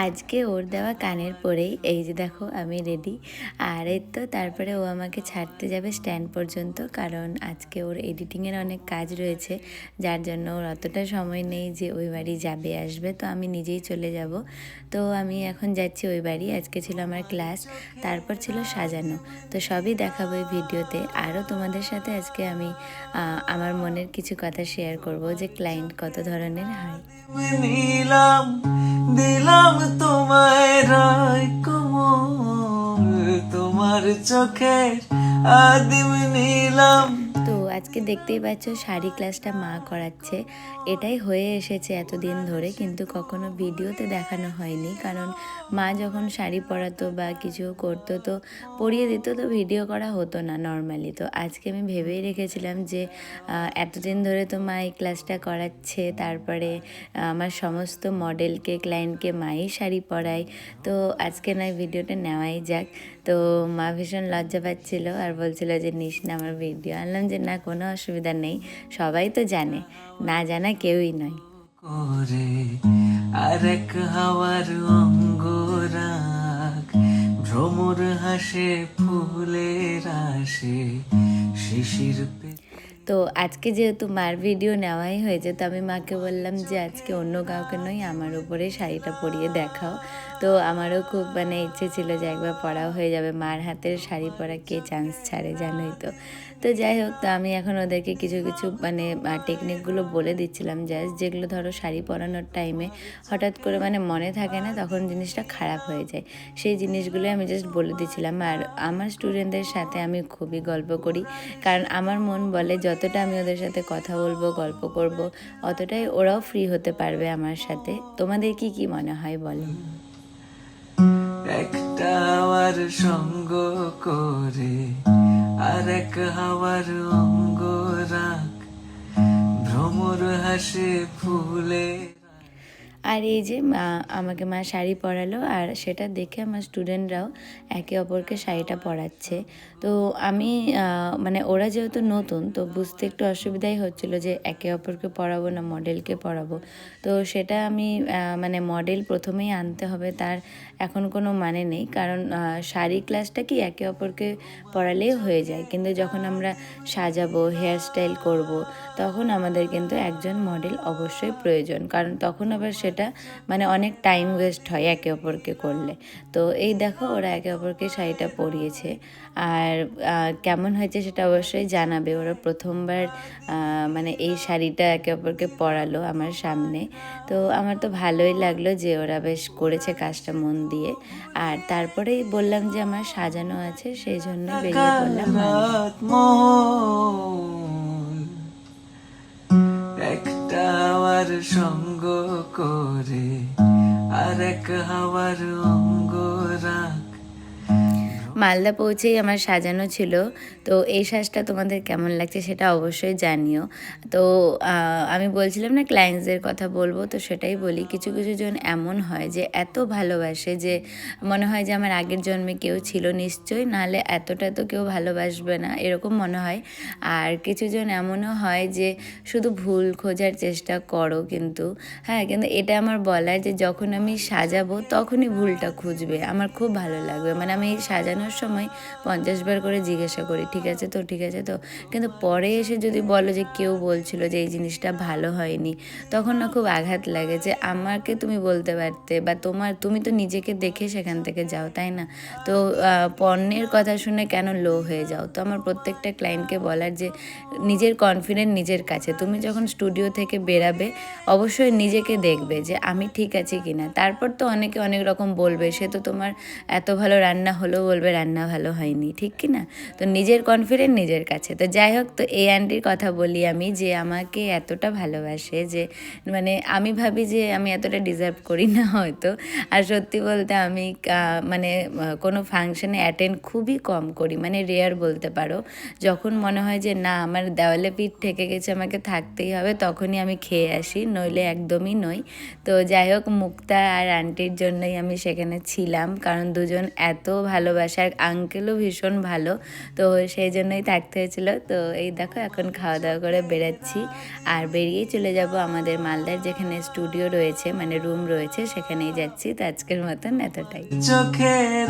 আজকে ওর দেওয়া কানের পরেই এই যে দেখো আমি রেডি। আর এই তো তারপরে ও আমাকে ছাড়তে যাবে স্ট্যান্ড পর্যন্ত, কারণ আজকে ওর এডিটিংয়ের অনেক কাজ রয়েছে, যার জন্য ওর অতটা সময় নেই যে ওই বাড়ি যাবে আসবে, তো আমি নিজেই চলে যাব। তো আমি এখন যাচ্ছি ওই বাড়ি। আজকে ছিল আমার ক্লাস, তারপর ছিল সাজানো, তো সবই দেখাবো এই ভিডিওতে। আরও তোমাদের সাথে আজকে আমি আমার মনের কিছু কথা শেয়ার করব যে ক্লায়েন্ট কত ধরনের হয়। নিলাম দিলাম তোমায় রায় কোমল, তোমার চোখের আদিম নিলাম। তো আজকে দেখতেই পাচ্ছ শাড়ি ক্লাসটা মা করাচ্ছে। এটাই হয়ে এসেছে এতদিন ধরে, কিন্তু কখনো ভিডিওতে দেখানো হয়নি, কারণ মা যখন শাড়ি পরাতো বা কিছু করতো তো পরিয়ে দিত, তো ভিডিও করা হতো না নর্মালি। তো আজকে আমি ভেবেই রেখেছিলাম যে এতদিন ধরে তো মা এই ক্লাসটা করাচ্ছে, তারপরে আমার সমস্ত মডেলকে ক্লায়েন্টকে মাই শাড়ি পরায়, তো আজকে নয় ভিডিওটা নেওয়াই যাক। তো মা ভীষণ লজ্জা পাচ্ছিল আর বলছিল যে নিস না আমার ভিডিও। আনলাম যে না, কোনো অসুবিধা নেই, সবাই তো জানে, না জানা কেউই নয়। করে আরেক হাওয়ার অঙ্গরাগ, ভ্রমর হাসে ফুলের আসে শিশির তো আজকে যেহেতু মার ভিডিও নেওয়াই হয়েছে, তো আমি মাকে বললাম যে আজকে অন্য কাউকে নয়, আমার উপরে শাড়িটা পরিয়ে দেখাও। তো আমারও খুব ইচ্ছে ছিল যে একবার পরাও হয়ে যাবে। মার হাতের শাড়ি পরা কে চান্স ছাড়ে জানোই তো। তো যাই হোক, তো আমি এখন ওদেরকে কিছু কিছু টেকনিকগুলো বলে দিচ্ছিলাম, জাস্ট যেগুলো ধরো শাড়ি পরানোর টাইমে হঠাৎ করে মনে থাকে না, তখন জিনিসটা খারাপ হয়ে যায়, সেই জিনিসগুলো আমি জাস্ট বলে দিচ্ছিলাম। আর আমার স্টুডেন্টদের সাথে আমি খুবই গল্প করি, কারণ আমার মন বলে যতটা আমি ওদের সাথে কথা বলবো গল্প করব, অতটাই ওরাও ফ্রি হতে পারবে আমার সাথে। তোমাদের কি কি মনে হয় বলো? একটা হাওয়ার সঙ্গ করে আরেক হাওয়ার অঙ্গরাগ, ভ্রমর হাসে ফুলে। আর এই যে আমাকে মা শাড়ি পরালো, আর সেটা দেখে আমার স্টুডেন্টরাও একে অপরকে শাড়িটা পরাচ্ছে। তো আমি ওরা যেহেতু নতুন, তো বুঝতে একটু অসুবিধাই হচ্ছিলো যে একে অপরকে পরাবো না মডেলকে পরাবো। তো সেটা আমি মডেল প্রথমেই আনতে হবে তার এখন কোনো মানে নেই, কারণ শাড়ি ক্লাসটা কি একে অপরকে পরালেই হয়ে যায়, কিন্তু যখন আমরা সাজাবো হেয়ারস্টাইল করব, তখন আমাদের কিন্তু একজন মডেল অবশ্যই প্রয়োজন, কারণ তখন আবার সেটা অনেক টাইম ওয়েস্ট হয় একে অপরকে করলে। তো এই দেখো ওরা একে অপরকে শাড়িটা পরিয়েছে, আর কেমন হয়েছে সেটা অবশ্যই জানাবে। ওরা প্রথমবার এই শাড়িটা একে অপরকে পরালো আমার সামনে, তো আমার তো ভালোই লাগলো যে ওরা বেশ করেছে কাজটা মন দিয়ে। আর তারপরেই বললাম যে আমার সাজানো আছে, সেই জন্য বেরিয়ে পড়লাম একটা হাওয়ার সঙ্গ করে আরেক হাওয়ার অঙ্গরাগ। মালদা পৌঁছেই আমার সাজানো ছিল। তো এই সাজটা তোমাদের কেমন লাগছে সেটা অবশ্যই জানিও। তো আমি বলছিলাম না ক্লায়েন্টসদের কথা বলবো, তো সেটাই বলি। কিছু কিছু জন এমন হয় যে এত ভালোবাসে যে মনে হয় যে আমার আগের জন্মে কেউ ছিল নিশ্চয়ই, নাহলে এতটা তো কেউ ভালোবাসবে না, এরকম মনে হয়। আর কিছু জন এমনও হয় যে শুধু ভুল খোঁজার চেষ্টা করো, কিন্তু কিন্তু এটা আমার বলার যে যখন আমি সাজাবো তখনই ভুলটা খুঁজবে, আমার খুব ভালো লাগবে। আমি সাজানোর সময় 50 বার করে জিজ্ঞাসা করি ঠিক আছে তো, ঠিক আছে তো, কিন্তু পরে এসে যদি বলো যে কেউ বলছিল যে এই জিনিসটা ভালো হয়নি, তখন না খুব আঘাত লাগে যে আমাকে তুমি বলতে পারতে, বা তুমি তো নিজেকে দেখে সেখান থেকে যাও, তাই না? তো পণ্যের কথা শুনে কেন লো হয়ে যাও? তো আমার প্রত্যেকটা ক্লায়েন্টকে বলার যে নিজের কনফিডেন্ট নিজের কাছে, তুমি যখন স্টুডিও থেকে বেরাবে অবশ্যই নিজেকে দেখবে যে আমি ঠিক আছি কিনা। তারপর তো অনেকে অনেক রকম বলবে, সে তো তোমার এত ভালো রান্না হলেও বলবে রান্না ভালো হয়নি, ঠিক কি না? তো নিজের কনফিডেন্ট নিজের কাছে। তো যাই হোক, তো এই আন্টির কথা বলি আমি, যে আমাকে এতটা ভালোবাসে যে আমি ভাবি যে আমি এতটা ডিজার্ভ করি না হয়তো। আর সত্যি বলতে আমি কোনো ফাংশানে অ্যাটেন্ড খুবই কম করি, রেয়ার বলতে পারো। যখন মনে হয় যে না আমার দেওয়ালে পিঠ ঠেকে গেছে, আমাকে থাকতেই হবে, তখনই আমি খেয়ে আসি, নইলে একদমই নই। তো যাই হোক, মুক্তা আর আন্টির জন্যই আমি সেখানে ছিলাম, কারণ দুজন এত ভালোবাসে। আর আঙ্কেলও ভীষণ ভালো, তো সেই জন্যই থাকতে হয়েছিল। তো এই দেখো এখন খাওয়া দাওয়া করে বেরাচ্ছি, আর বেরিয়েই চলে যাব আমাদের মালদার যেখানে স্টুডিও রয়েছে, মানে রুম রয়েছে, সেখানেই যাচ্ছি। তো আজকের মতন এতটাই। চোখের